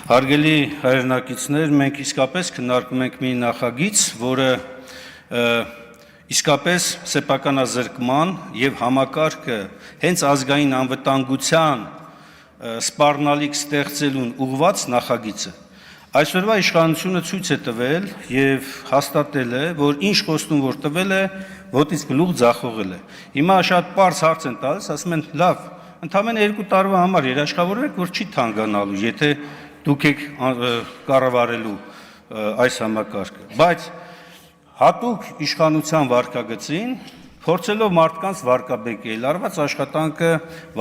Հարգելի հայրենակիցներ, մենք իսկապես քննարկում ենք մի նախագիծ, որը իսկապես սեփականազրկման եւ համակարգը հենց ազգային անվտանգության սպառնալիք ստեղծելուն ուղղված նախագիծ է։ Այսօրվա իշխանությունը ցույց է տվել եւ հաստատել է, որ ինչ խոստում որ տվել է, ոտից գլուխ ձախողել է։ Հիմա շատ པարզ հարց են տալիս, ասում են՝ լավ, ընդամենը 2 տարվա համար երաշխավորվեք, որ չի թանկանալու, եթե դուք եք կառավարելու այս համակարգը, բայց հատուկ իշխանության վարկագծին փորձելով մարդկանց վարկաբեկել, արված աշխատանքը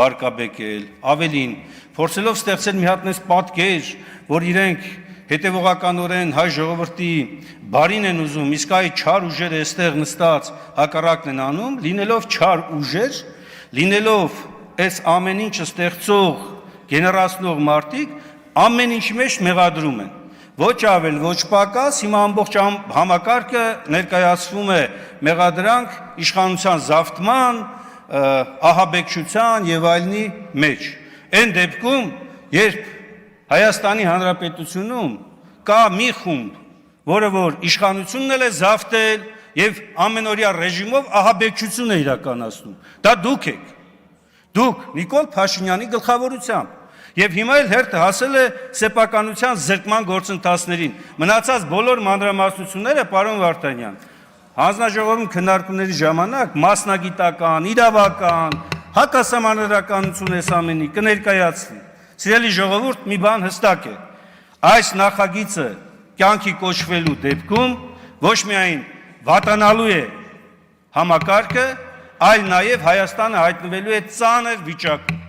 վարկաբեկել, ավելին փորձելով ստեղծել մի հատ նես պատկեր, որ իրենք հետևողականորեն հայ ժողովրդի բարին են ուզում, իսկ այ չար ուժերը այստեղ նստած հակառակն են անում, լինելով չար ուժեր, լինելով այս ամեն ինչը ստեղծող, գեներացնող մարդիկ, ամեն ինչի մեջ մեղադրում են։ Ոչ ավել, ոչ պակաս, հիմա ամբողջ համակարգը ներկայացվում է մեղադրանք իշխանության զավթման, ահաբեկչության եւ այլնի մեջ։ Այն դեպքում, երբ Հայաստանի Հանրապետությունում կա մի խումբ, որը որ իշխանությունն էլ է զավթել եւ ամենօրյա ռեժիմով ահաբեկչություն է իրականացնում, դա դուք եք։ Դուք Նիկոլ Փաշինյանի գլխավորությամբ եւ հիմա էլ հերթը հասել է սեփականության զրկման գործընթացներին։ Մնացած բոլոր մանրամասնությունները, պարոն Վարդանյան, հանձնաժողովում քննարկումների ժամանակ մասնագիտական, իրավական, հակասահմանադրականություն այս ամենի կներկայացվի։ Սիրելի ժողովուրդ, մի բան հստակ է։ Այս նախագիծը կյանքի կոչվելու դեպքում ոչ միայն վատանալու է համակարգը, այլ նաեւ Հայաստանը հայտնվելու է ծանր վիճակում։